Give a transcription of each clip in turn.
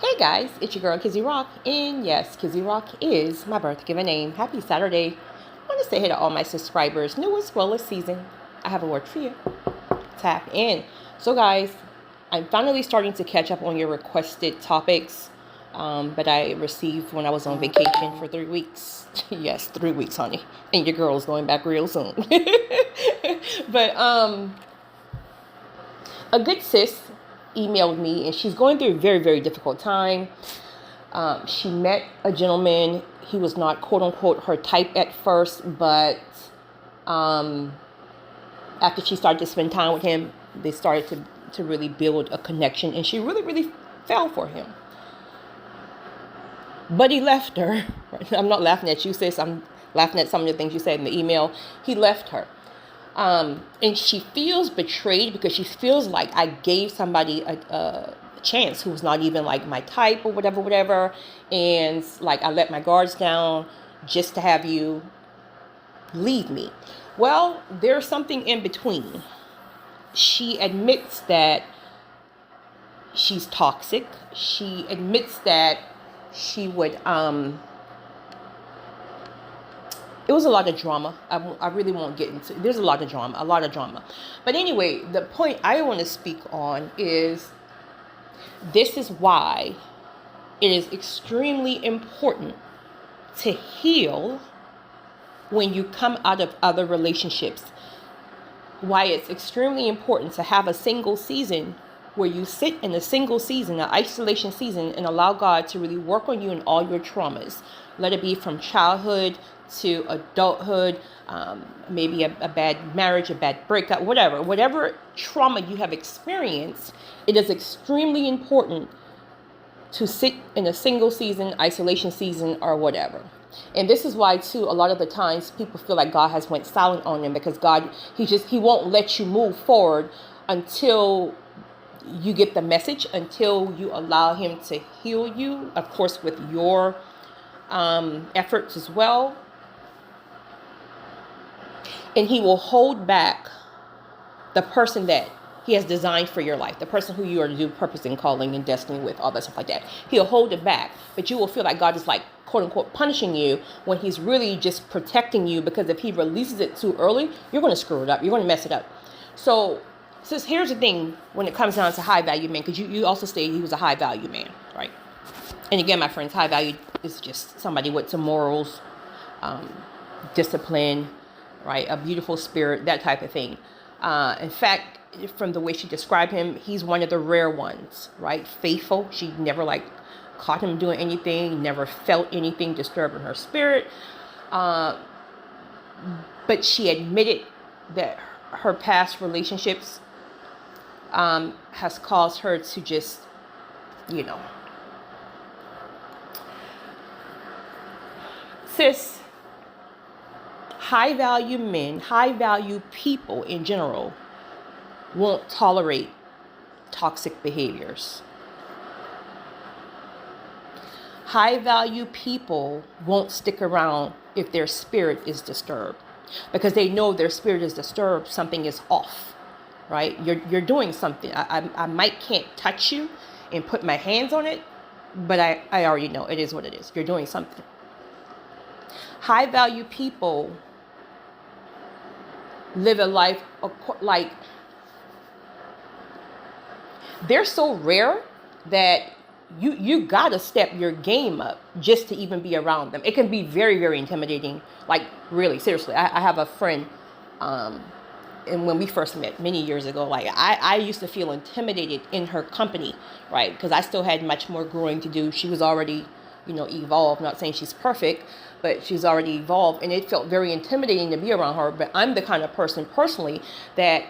Hey guys, it's your girl Kizzy Rock, and yes, Kizzy Rock is my birth given name. Happy Saturday. I want to say hey to all my subscribers, new as well as season. I have a word for you. Tap in. So guys, I'm finally starting to catch up on your requested topics that I received when I was on vacation for 3 weeks. Yes, 3 weeks, honey. And your girl's going back real soon. But a good sis emailed me, and she's going through a very, very difficult time. She met a gentleman. He was not quote unquote her type at first, but after she started to spend time with him, they started to really build a connection, and she really, really fell for him. But he left her. I'm not laughing at you, sis. I'm laughing at some of the things you said in the email. He left her. And she feels betrayed because she feels like I gave somebody a chance who was not even like my type or whatever. And like I let my guards down just to have you leave me. Well, there's something in between. She admits that she's toxic. She admits that she would, it was a lot of drama. I really won't get into it. There's a lot of drama. But anyway, the point I want to speak on is this is why it is extremely important to heal when you come out of other relationships. Why it's extremely important to have a single season where you sit in a single season, an isolation season, and allow God to really work on you and all your traumas. Let it be from childhood to adulthood, maybe a bad marriage, a bad breakup, whatever trauma you have experienced. It is extremely important to sit in a single season, isolation season, or whatever. And this is why too, a lot of the times people feel like God has went silent on them, because God, he won't let you move forward until you get the message, until you allow him to heal you, of course, with your efforts as well. And he will hold back the person that he has designed for your life, the person who you are to do purpose and calling and destiny with, all that stuff like that. He'll hold it back, but you will feel like God is like, quote unquote, punishing you when he's really just protecting you, because if he releases it too early, you're going to screw it up. You're going to mess it up. So here's the thing when it comes down to high value man, because you also stated he was a high value man, right? And again, my friends, high value is just somebody with some morals, discipline, right? A beautiful spirit, that type of thing. In fact, from the way she described him, he's one of the rare ones, right? Faithful. She never like caught him doing anything, never felt anything disturbing her spirit. But she admitted that her past relationships has caused her to just, sis, high value men, high value people in general won't tolerate toxic behaviors. High value people won't stick around if their spirit is disturbed, because they know their spirit is disturbed, something is off, right? You're doing something. I might can't touch you and put my hands on it, but I already know it is what it is. You're doing something. High value people live a life like, they're so rare that you gotta step your game up just to even be around them. It can be very, very intimidating. Like, really, seriously. I have a friend, and when we first met many years ago, like I used to feel intimidated in her company, right? Because I still had much more growing to do. She was already, evolved. Not saying she's perfect, but she's already evolved, and it felt very intimidating to be around her. But I'm the kind of person personally that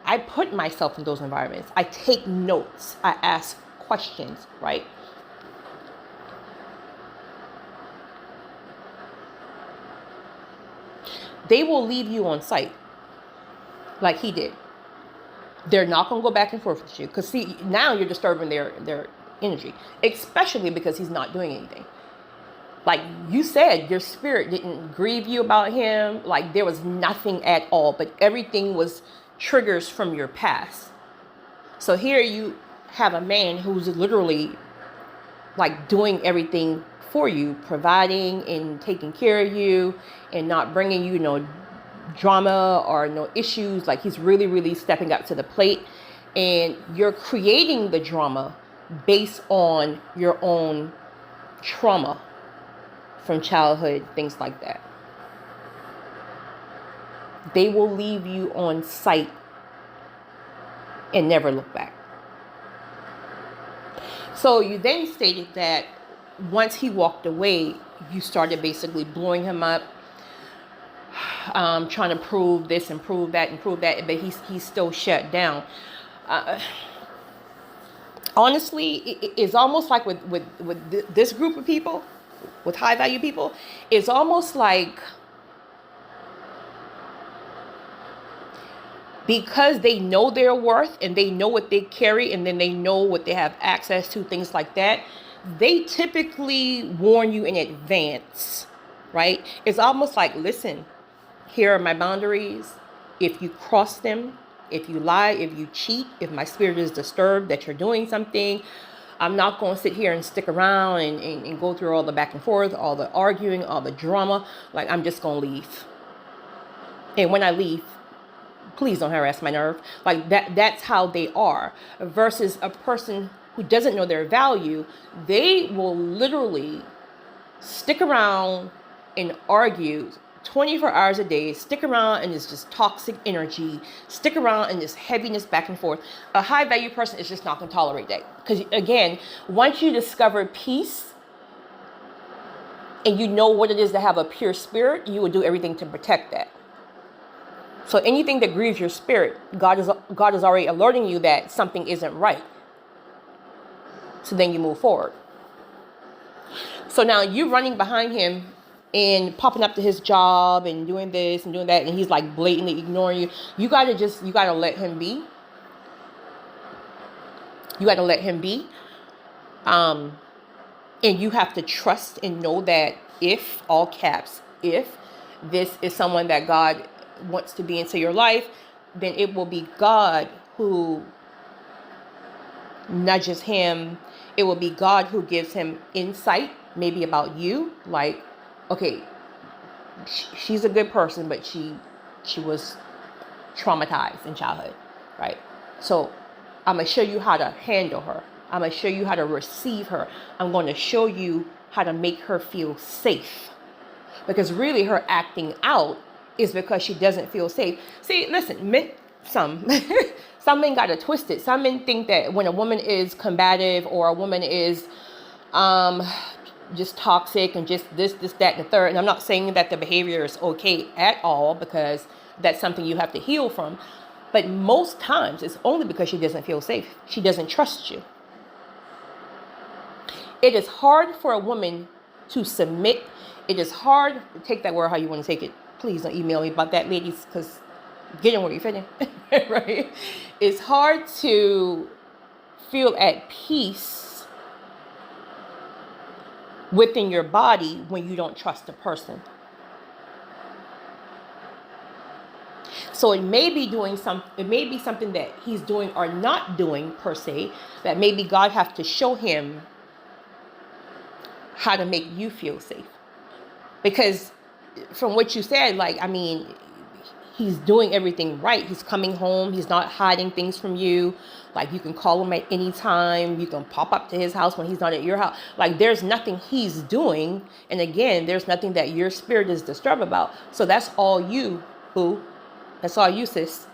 I put myself in those environments. I take notes. I ask questions, right? They will leave you on sight like he did. They're not going to go back and forth with you, because see, now you're disturbing their energy, especially because he's not doing anything. Like you said, your spirit didn't grieve you about him. Like there was nothing at all, but everything was triggers from your past. So here you have a man who's literally like doing everything for you, providing and taking care of you, and not bringing you no drama or no issues. Like he's really, really stepping up to the plate, and you're creating the drama based on your own trauma from childhood, things like that. They will leave you on sight and never look back. So you then stated that once he walked away, you started basically blowing him up, trying to prove this and prove that and prove that, but he's still shut down. Honestly, it's almost like with this group of people, with high value people, it's almost like because they know their worth and they know what they carry and then they know what they have access to, things like that, they typically warn you in advance, right? It's almost like, listen, here are my boundaries. If you cross them, if you lie, if you cheat, if my spirit is disturbed that you're doing something, I'm not going to sit here and stick around and go through all the back and forth, all the arguing, all the drama. Like, I'm just going to leave. And when I leave, please don't harass my nerve. Like that's how they are. Versus a person who doesn't know their value, they will literally stick around and argue 24 hours a day, stick around and it's just toxic energy, stick around and this heaviness back and forth. A high value person is just not going to tolerate that. Because again, once you discover peace and you know what it is to have a pure spirit, you will do everything to protect that. So anything that grieves your spirit, God is already alerting you that something isn't right. So then you move forward. So now you're running behind him and popping up to his job and doing this and doing that, and he's like blatantly ignoring you. You gotta let him be. You gotta let him be. And you have to trust and know that if, all caps, if this is someone that God wants to be into your life, then it will be God who nudges him. It will be God who gives him insight, maybe about you. Like, okay, she's a good person, but she was traumatized in childhood, right? So I'm going to show you how to handle her. I'm going to show you how to receive her. I'm going to show you how to make her feel safe. Because really her acting out is because she doesn't feel safe. See, listen, some men got it twisted. Some men think that when a woman is combative or a woman is just toxic and just this, that, and the third. And I'm not saying that the behavior is okay at all, because that's something you have to heal from. But most times it's only because she doesn't feel safe. She doesn't trust you. It is hard for a woman to submit. It is hard. Take that word how you want to take it. Please don't email me about that, ladies, because getting where you're fitting, right? It's hard to feel at peace within your body when you don't trust a person. So it may be something that he's doing or not doing per se, that maybe God have to show him how to make you feel safe. Because from what you said, like, I mean, he's doing everything right. He's coming home. He's not hiding things from you. Like, you can call him at any time. You can pop up to his house when he's not at your house. Like, there's nothing he's doing. And again, there's nothing that your spirit is disturbed about. So that's all you, boo. That's all you, sis.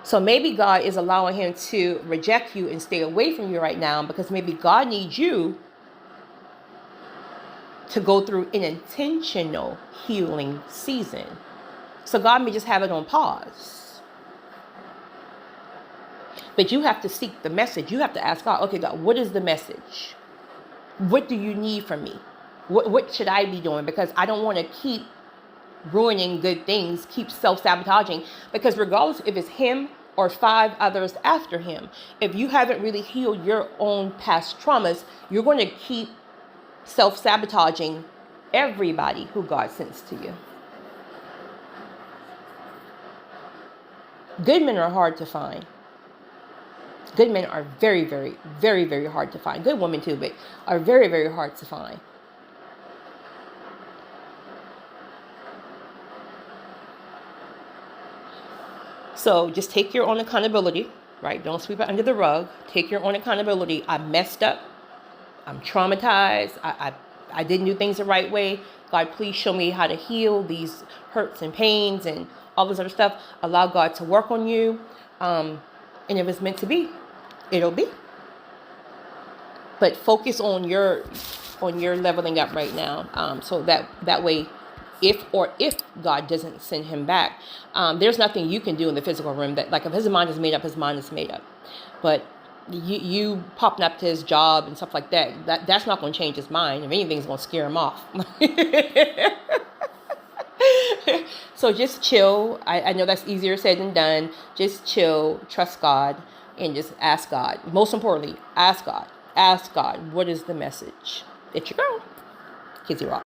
So maybe God is allowing him to reject you and stay away from you right now, because maybe God needs you to go through an intentional healing season. So God may just have it on pause. But you have to seek the message. You have to ask God, okay, God, what is the message? What do you need from me? What should I be doing? Because I don't want to keep ruining good things, keep self-sabotaging. Because regardless if it's him or 5 others after him, if you haven't really healed your own past traumas, you're going to keep self-sabotaging everybody who God sends to you. Good men are hard to find. Good men are very, very, very, very hard to find. Good women too, but are very, very hard to find. So just take your own accountability, right? Don't sweep it under the rug. Take your own accountability. I messed up. I'm traumatized. I didn't do things the right way. God, please show me how to heal these hurts and pains and all this other stuff. Allow God to work on you. And if it's meant to be, it'll be. But focus on your leveling up right now. So that way, if God doesn't send him back, there's nothing you can do in the physical realm that, like, if his mind is made up, his mind is made up. But you popping up to his job and stuff like that's not going to change his mind. If anything, it's going to scare him off. So just chill. I know that's easier said than done. Just chill, trust God, and just ask God. Most importantly, ask God. Ask God, what is the message? It's your girl, Kizzy Rock.